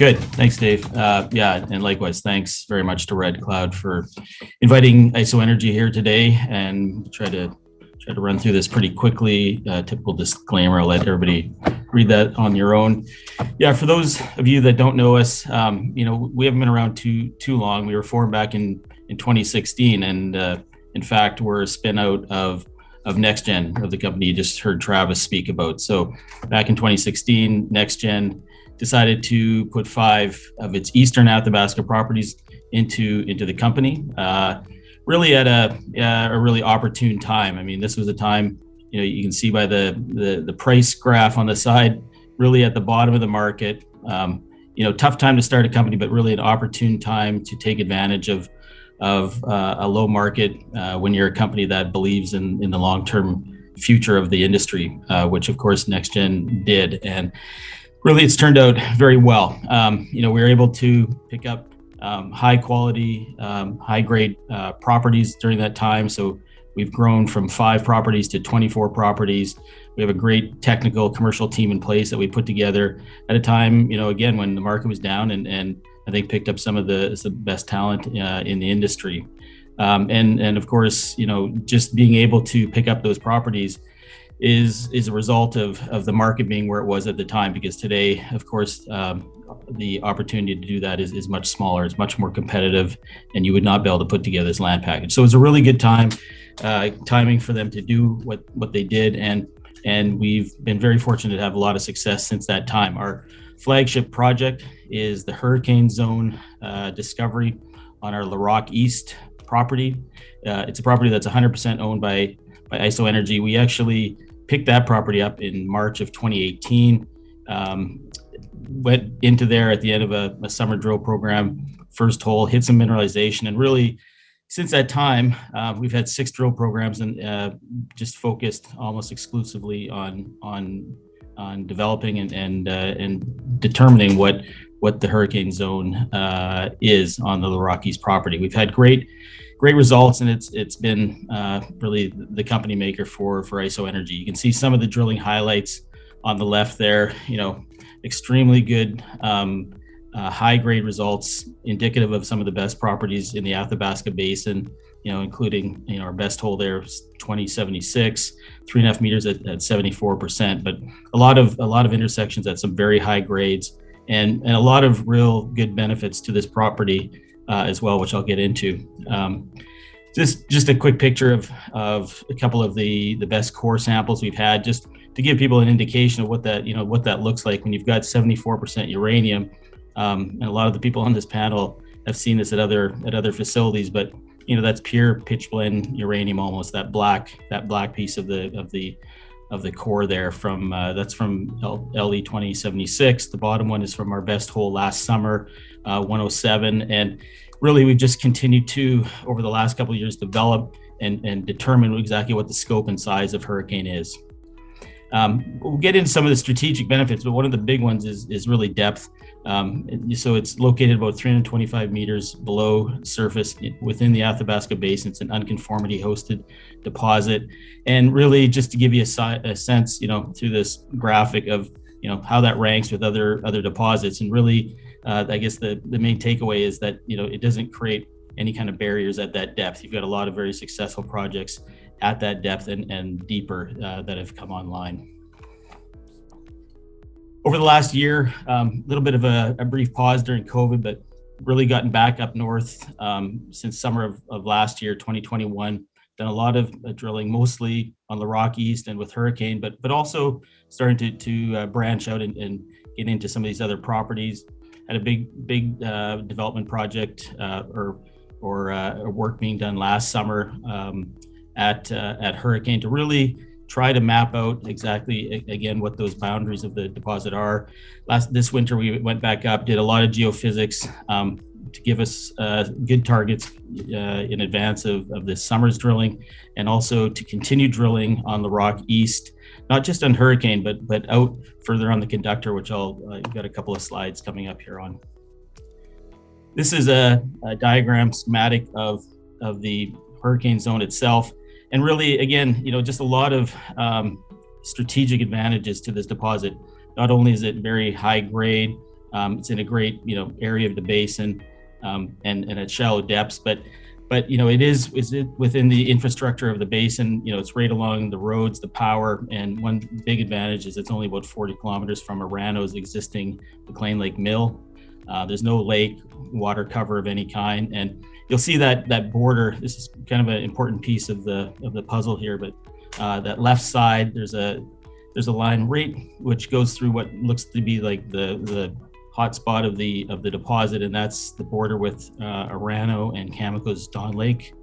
Good. Thanks, Dave. Yeah, and likewise, thanks very much to Red Cloud for inviting IsoEnergy here today, and try to run through this pretty quickly. Typical disclaimer. I'll let everybody read that on your own. Yeah, for those of you that don't know us, we haven't been around too long. We were formed back in 2016, and in fact, we're a spin out of NextGen, of the company you just heard Travis speak about. So back in 2016, NextGen decided to put 5 of its eastern Athabasca properties into the company, really at a really opportune time. I mean, this was a time, you can see by the price graph on the side, really at the bottom of the market. Tough time to start a company, but really an opportune time to take advantage of a low market when you're a company that believes in the long-term future of the industry, which of course NextGen did. And really, it's turned out very well. We were able to pick up high quality, high grade properties during that time. So we've grown from 5 properties to 24 properties. We have a great technical commercial team in place that we put together at a time, again, when the market was down, and I think picked up some of the best talent in the industry. And of course, just being able to pick up those properties is a result of the market being where it was at the time, because today, of course, the opportunity to do that is much smaller, it's much more competitive, and you would not be able to put together this land package. So it's a really good timing for them to do what they did, and we've been very fortunate to have a lot of success since that time. Our flagship project is the Hurricane Zone discovery on our Larocque East property. It's a property that's 100% owned by IsoEnergy. We actually picked that property up in March of 2018, went into there at the end of a summer drill program, first hole, hit some mineralization, and really since that time, we've had 6 drill programs and just focused almost exclusively on developing and determining what the Hurricane Zone is on the Larocque East property. We've had great results, and it's been really the company maker for IsoEnergy. You can see some of the drilling highlights on the left there. Extremely good high grade results, indicative of some of the best properties in the Athabasca Basin. Including our best hole there is 2076, 3.5 meters at 74%. But a lot of intersections at some very high grades, and a lot of real good benefits to this property as well, which I'll get into. Just a quick picture of a couple of the best core samples we've had, just to give people an indication of what that looks like when you've got 74% uranium. And a lot of the people on this panel have seen this at other facilities, but that's pure pitch blende uranium, almost that black piece of the core there that's from LE 2076. The bottom one is from our best hole last summer, 107. And really, we've just continued to, over the last couple of years, develop and determine exactly what the scope and size of Hurricane is. We'll get into some of the strategic benefits, but one of the big ones is really depth. So it's located about 325 meters below surface within the Athabasca Basin. It's an unconformity hosted deposit. And really, just to give you a sense, through this graphic of, how that ranks with other deposits. And really, I guess the main takeaway is that, it doesn't create any kind of barriers at that depth. You've got a lot of very successful projects at that depth and deeper that have come online. Over the last year, a little bit of a brief pause during COVID, but really gotten back up north since summer of last year, 2021. Done a lot of drilling, mostly on the Larocque East and with Hurricane, but also starting to branch out and get into some of these other properties. Had a big development project or work being done last summer at Hurricane to really try to map out exactly, again, what those boundaries of the deposit are. This winter, we went back up, did a lot of geophysics to give us good targets in advance of this summer's drilling, and also to continue drilling on the Larocque East, not just on Hurricane, but out further on the conductor, which I've got a couple of slides coming up here on. This is a diagram schematic of the Hurricane Zone itself. And really, again, just a lot of strategic advantages to this deposit. Not only is it very high grade, It's in a great, area of the basin, and at shallow depths, but it is it within the infrastructure of the basin. It's right along the roads, the power, and one big advantage is it's only about 40 kilometers from Orano's existing McLean Lake mill. There's no lake, water cover of any kind, and you'll see that border. This is kind of an important piece of the puzzle here, but that left side, there's a line right which goes through what looks to be like the hot spot of the deposit, and that's the border with Orano and Cameco's Dawn Lake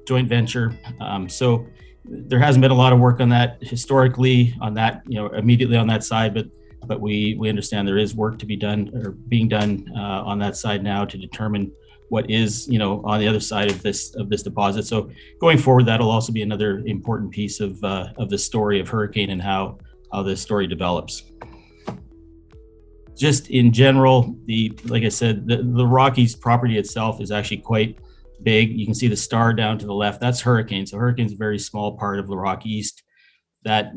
joint venture. So there hasn't been a lot of work on that historically, on that, immediately on that side, but we understand there is work to be done, or being done on that side now, to determine what is, on the other side of this deposit. So going forward, that'll also be another important piece of the story of Hurricane and how this story develops. Just in general, like I said, the Rockies property itself is actually quite big. You can see the star down to the left. That's Hurricane. So Hurricane's a very small part of Larocque East. That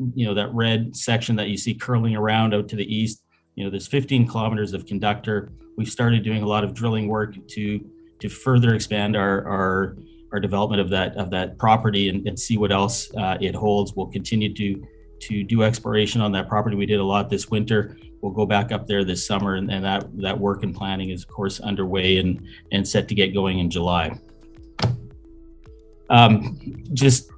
red section that you see curling around out to the east, there's 15 kilometers of conductor. We've started doing a lot of drilling work to further expand our development of that property and see what else it holds. We'll continue to do exploration on that property. We did a lot this winter. We'll go back up there this summer, and that work and planning is, of course, underway and set to get going in July. Just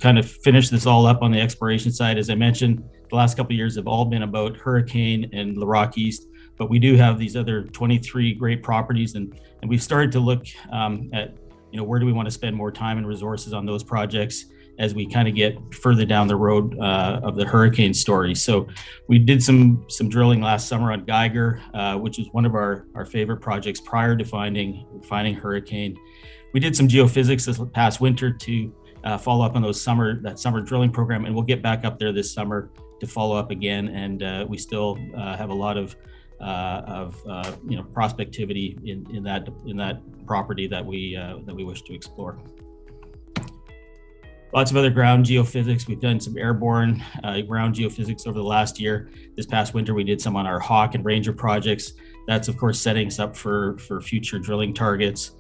kind of finish this all up on the exploration side. As I mentioned, the last couple of years have all been about Hurricane and Larocque East, but we do have these other 23 great properties, and we've started to look at where do we want to spend more time and resources on those projects as we kind of get further down the road of the Hurricane story. So we did some drilling last summer on Geiger, which is one of our favorite projects prior to finding Hurricane. We did some geophysics this past winter to follow up on that summer drilling program, and we'll get back up there this summer to follow up again. And we still have a lot of prospectivity in that property that we wish to explore. Lots of other ground geophysics. We've done some airborne ground geophysics over the last year. This past winter, we did some on our Hawk and Ranger projects. That's, of course, setting us up for future drilling targets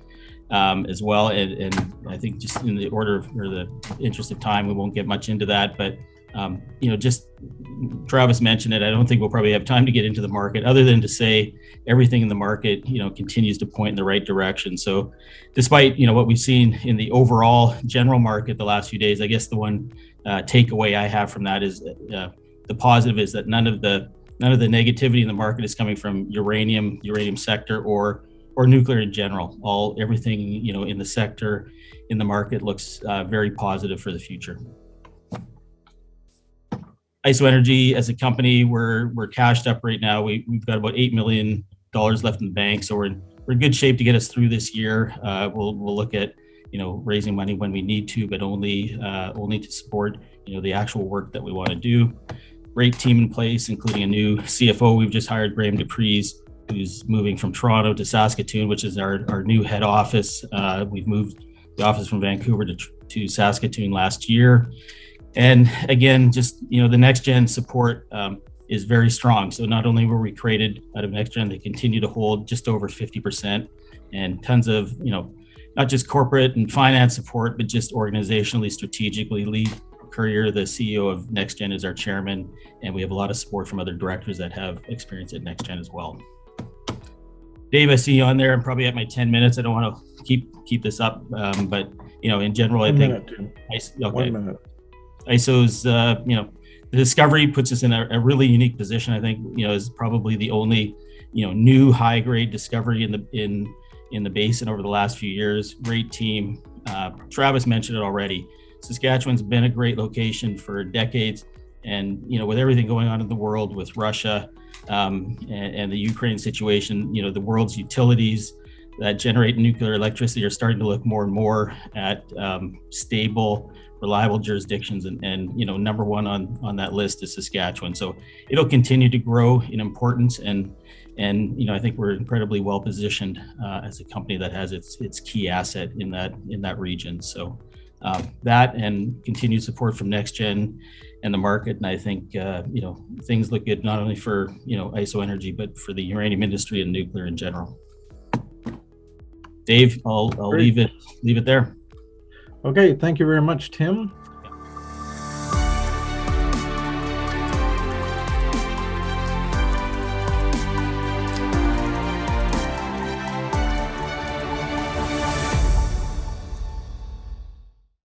as well. And I think just in the interest of time, we won't get much into that. But just Travis mentioned it. I don't think we'll probably have time to get into the market, other than to say everything in the market, continues to point in the right direction. So despite, what we've seen in the overall general market the last few days, I guess the one takeaway I have from that is the positive is that none of the negativity in the market is coming from uranium sector or nuclear in general. Everything, in the sector, in the market looks very positive for the future. IsoEnergy as a company, we're cashed up right now. We've got about $8 million left in the bank, so we're in good shape to get us through this year. We'll look at raising money when we need to, but only to support the actual work that we want to do. Great team in place, including a new CFO. We've just hired Graham DePries, who's moving from Toronto to Saskatoon, which is our new head office. We've moved the office from Vancouver to Saskatoon last year. And again, just, the next gen support is very strong. So not only were we created out of next gen, they continue to hold just over 50%, and tons of, not just corporate and finance support, but just organizationally, strategically. Lee Courier, the CEO of Next Gen, is our chairman, and we have a lot of support from other directors that have experience at Next Gen as well. Dave, I see you on there. I'm probably at my 10 minutes. I don't want to keep this up, but in general, I think. Okay. 1 minute. ISO's, the discovery puts us in a really unique position. I think, is probably the only, new high grade discovery in the basin over the last few years. Great team. Travis mentioned it already. Saskatchewan's been a great location for decades, and with everything going on in the world with Russia and the Ukraine situation, the world's utilities that generate nuclear electricity are starting to look more and more at stable, reliable jurisdictions, and number one on that list is Saskatchewan. So it'll continue to grow in importance, and I think we're incredibly well positioned as a company that has its key asset in that region. So that and continued support from NextGen and the market. And I think, things look good not only for, IsoEnergy, but for the uranium industry and nuclear in general. Dave, I'll leave it there. Okay, thank you very much, Tim.